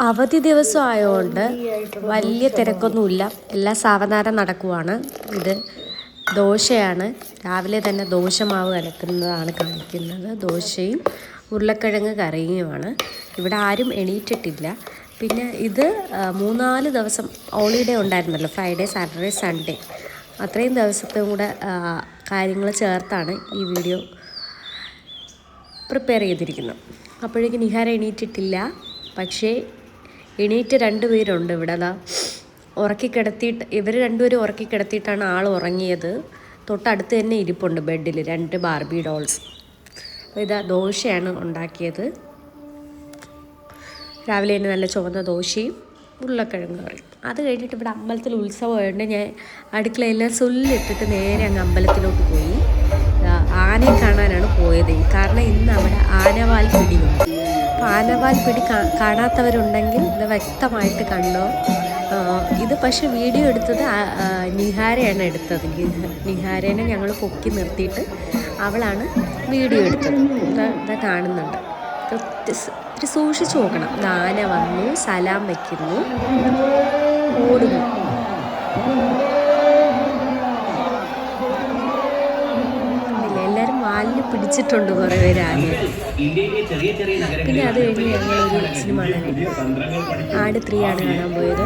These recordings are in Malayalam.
അവധി ദിവസം ആയതുകൊണ്ട് വലിയ തിരക്കൊന്നുമില്ല, എല്ലാം സാവധാനം നടക്കുവാണ്. ഇത് ദോശയാണ്, രാവിലെ തന്നെ ദോശമാവ് കലക്കുന്നതാണ് കാണിക്കുന്നത്. ദോശയും ഉരുളക്കിഴങ്ങ് കറിയുമാണ്. ഇവിടെ ആരും എണീറ്റിട്ടില്ല. പിന്നെ ഇത് 3-4 ദിവസം ഹോളിഡേ ഉണ്ടായിരുന്നല്ലോ, ഫ്രൈഡേ സാറ്റർഡേ സൺഡേ, അത്രയും ദിവസത്തെ കൂടെ കാര്യങ്ങൾ ചേർത്താണ് ഈ വീഡിയോ പ്രിപ്പയർ ചെയ്തിരിക്കുന്നത്. അപ്പോഴേക്കും നിഹാര എണീറ്റിട്ടില്ല. പക്ഷേ എണീറ്റ് 2 പേരുണ്ട് ഇവിടെ. ഉറക്കിക്കിടത്തിയിട്ട് ഇവർ 2 പേരും ഉറക്കിക്കിടത്തിയിട്ടാണ് ആൾ ഉറങ്ങിയത്. തൊട്ടടുത്ത് തന്നെ ഇരിപ്പുണ്ട് ബെഡിൽ 2 ബാർബി ഡോൾസ്. അപ്പോൾ ഇതാ ദോശയാണ് ഉണ്ടാക്കിയത്. രാവിലെ തന്നെ നല്ല ചുവന്ന ദോശയും ഉരുളക്കിഴങ്ങ് കറിയും. അത് കഴിഞ്ഞിട്ട് ഇവിടെ അമ്പലത്തിൽ ഉത്സവമായതുകൊണ്ട് ഞാൻ അടുക്കളയെല്ലാം സുല്ലിട്ടിട്ട് നേരെ അങ്ങ് അമ്പലത്തിലോട്ട് പോയി. ആനയെ കാണാനാണ് പോയത്. കാരണം ഇന്ന് അവിടെ ആനവാൽ പിടിയുണ്ട്. അപ്പോൾ ആനവാൽ പിടി കാണാത്തവരുണ്ടെങ്കിൽ ഇത് വ്യക്തമായിട്ട് കണ്ടോ. ഇത് പക്ഷെ വീഡിയോ എടുത്തത് നിഹാരയാണ് എടുത്തത്. നിഹാരേനെ ഞങ്ങൾ പൊക്കി നിർത്തിയിട്ട് അവളാണ് വീഡിയോ എടുത്തത്. ഇത് കാണുന്നുണ്ട്. ഇത്തിരി സൂക്ഷിച്ച് നോക്കണം. ആന വന്നു, സലാം വയ്ക്കുന്നു, ഓടുന്നു. എല്ലാവരും വാലിന് പിടിച്ചിട്ടുണ്ട് കുറേ പേര് ആദ്യം. പിന്നെ അത് കഴിഞ്ഞ് ഞങ്ങളൊരു സിനിമ ആട് 3 ആണ് കാണാൻ പോയത്.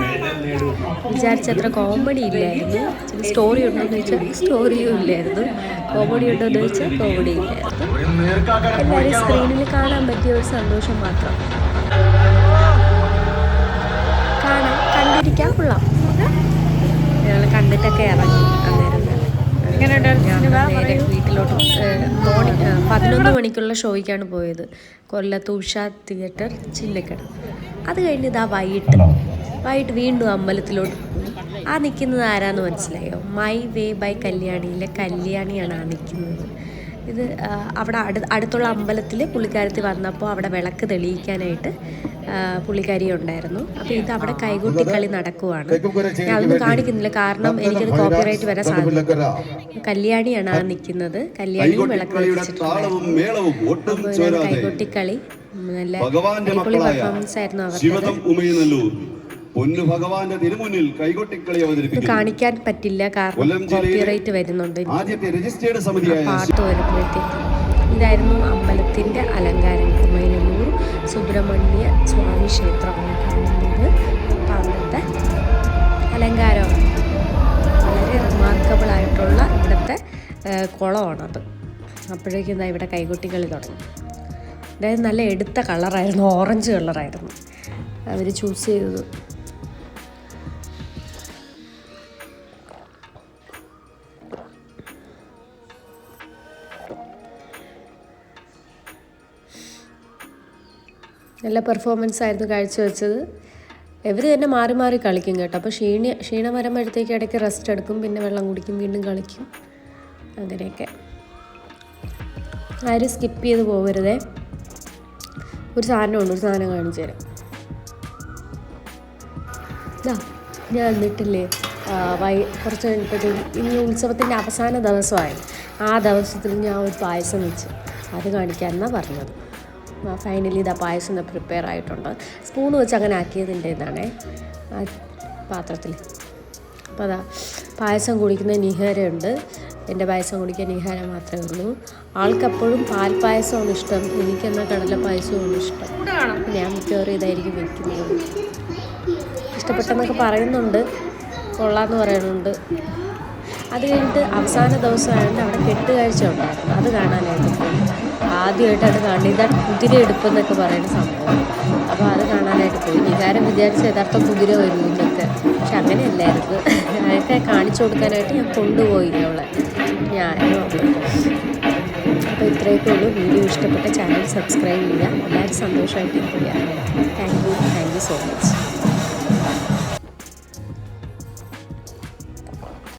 വിചാരിച്ചത്ര കോമഡി ഇല്ലായിരുന്നു. സ്റ്റോറി ഉണ്ടോയെന്ന് ചോദിച്ചാൽ സ്റ്റോറിയും ഇല്ലായിരുന്നു. കോമഡി ഉണ്ടോയെന്ന് ചോദിച്ചാൽ കോമഡി ഇല്ലായിരുന്നു. എല്ലാവരും സ്ക്രീനിൽ കാണാൻ പറ്റിയ ഒരു സന്തോഷം മാത്രം. കണ്ടിരിക്കാൻ കൊള്ളാം. ഞങ്ങൾ കണ്ടിട്ടൊക്കെ ഇറങ്ങി. അന്നേരം നേരെ വീട്ടിലോട്ട് 11 മണിക്കുള്ള ഷോയ്ക്കാണ് പോയത്. കൊല്ലത്ത് ഉഷ തിയേറ്റർ, ചിന്നക്കട. അത് കഴിഞ്ഞ് ഇതാ വൈകിട്ട് വീണ്ടും അമ്പലത്തിലോട്ട് പോയി. ആ നിൽക്കുന്നത് ആരാന്ന് മനസ്സിലായോ? മൈ വേ ബൈ കല്യാണിയിലെ കല്യാണിയാണ് ആ നിൽക്കുന്നത്. ഇത് അവിടെ അടുത്തുള്ള അമ്പലത്തിൽ പുള്ളിക്കാരത്തി വന്നപ്പോൾ അവിടെ വിളക്ക് തെളിയിക്കാനായിട്ട് പുള്ളിക്കാരി ഉണ്ടായിരുന്നു. അപ്പോൾ ഇത് അവിടെ കൈകൊട്ടിക്കളി നടക്കുവാണ്. ഞാൻ അതൊന്നും കാണിക്കുന്നില്ല, കാരണം എനിക്കത് കോപ്പിറൈറ്റ് വരാൻ സാധ്യത. കല്യാണിയാണ് ആ നിൽക്കുന്നത്. കല്യാണിയും വിളക്ക് വെച്ചിട്ടുണ്ടായിരുന്നു. കൈകൊട്ടിക്കളി നല്ല അടിപൊളി പെർഫോമൻസ് ആയിരുന്നു അവർക്ക്. കാണിക്കാൻ പറ്റില്ല, കാരണം കോപ്പിറൈറ്റ് വരുന്നുണ്ട്. പാട്ട് വരുമ്പോഴത്തേക്ക് ഇതായിരുന്നു അമ്പലത്തിൻ്റെ അലങ്കാരം. കുമരനൂർ സുബ്രഹ്മണ്യ സ്വാമി ക്ഷേത്രമാണ് കാണുന്നത്. അപ്പം അവിടുത്തെ അലങ്കാരമാണ് വളരെ റിമാർക്കബിൾ ആയിട്ടുള്ള ഇവിടുത്തെ കുളമാണത്. അപ്പോഴേക്കും ഇതാ ഇവിടെ കൈകൊട്ടിക്കളി തുടങ്ങി. അതായത് നല്ല എടുത്ത കളറായിരുന്നു, ഓറഞ്ച് കളറായിരുന്നു അവർ ചൂസ് ചെയ്തത്. നല്ല പെർഫോമൻസ് ആയിരുന്നു കാഴ്ചവെച്ചത്. ഇവർ തന്നെ മാറി മാറി കളിക്കും കേട്ടോ. അപ്പോൾ ക്ഷീണം വരുമ്പോഴത്തേക്ക് ഇടയ്ക്ക് റെസ്റ്റ് എടുക്കും, പിന്നെ വെള്ളം കുടിക്കും, വീണ്ടും കളിക്കും, അങ്ങനെയൊക്കെ. ആരും സ്കിപ്പ് ചെയ്ത് പോകരുതേ. ഒരു സാധനം കാണിച്ചു തരാം. ഞാൻ എന്നിട്ടില്ലേ കുറച്ച് കഴിഞ്ഞപ്പോഴത്തേക്കും ഇനി ഉത്സവത്തിൻ്റെ അവസാന ദിവസമായി. ആ ദിവസത്തിൽ ഞാൻ ഒരു പായസം വെച്ച് അത് കാണിക്കാമെന്നാണ് പറഞ്ഞത്. ഫൈനലി ഇതാ പായസം പ്രിപ്പയർ ആയിട്ടുണ്ട്. സ്പൂൺ വെച്ച് അങ്ങനെ ആക്കിയതിൻ്റെ ഇതാണേ ആ പാത്രത്തിൽ. അപ്പോൾ അതാ പായസം കുടിക്കുന്ന നിഹാരയുണ്ട്. എൻ്റെ പായസം കുടിക്കാൻ നിഹാര മാത്രമേ ഉള്ളൂ. ആൾക്കപ്പോഴും പാൽ പായസമാണ് ഇഷ്ടം, എനിക്കെന്നാൽ കടല പായസമാണ് ഇഷ്ടം. ഞാൻ മിക്കവാറും ഇതായിരിക്കും വെക്കുന്നത്. ഇഷ്ടപ്പെട്ടെന്നൊക്കെ പറയുന്നുണ്ട്, കൊള്ളാമെന്ന് പറയുന്നുണ്ട്. അത് കഴിഞ്ഞിട്ട് അവസാന ദിവസമായതുകൊണ്ട് അവിടെ കെട്ടുകാഴ്ച ഉണ്ടായിരുന്നു. അത് കാണാനായിട്ട് പോയി. ആദ്യമായിട്ട് അത് കാണുന്നത് ഇതാണ് കുതിര എടുപ്പെന്നൊക്കെ പറയുന്ന സംഭവം. അപ്പോൾ അത് കാണാനായിട്ട് പോയി. നിഹാരം വിചാരിച്ച യഥാർത്ഥ കുതിര വരുമെന്നൊക്കെ, പക്ഷെ അങ്ങനെയല്ലായിരുന്നു. അതൊക്കെ കാണിച്ചു കൊടുക്കാനായിട്ട് ഞാൻ കൊണ്ടുപോയി അവളെ, ഞാനും. അപ്പോൾ ഇത്രയൊക്കെ ഉള്ളൂ. വീഡിയോ ഇഷ്ടപ്പെട്ട ചാനൽ സബ്സ്ക്രൈബ് ചെയ്യുക. എല്ലാവരും സന്തോഷമായിട്ടിരിക്കുക. Thank you so much.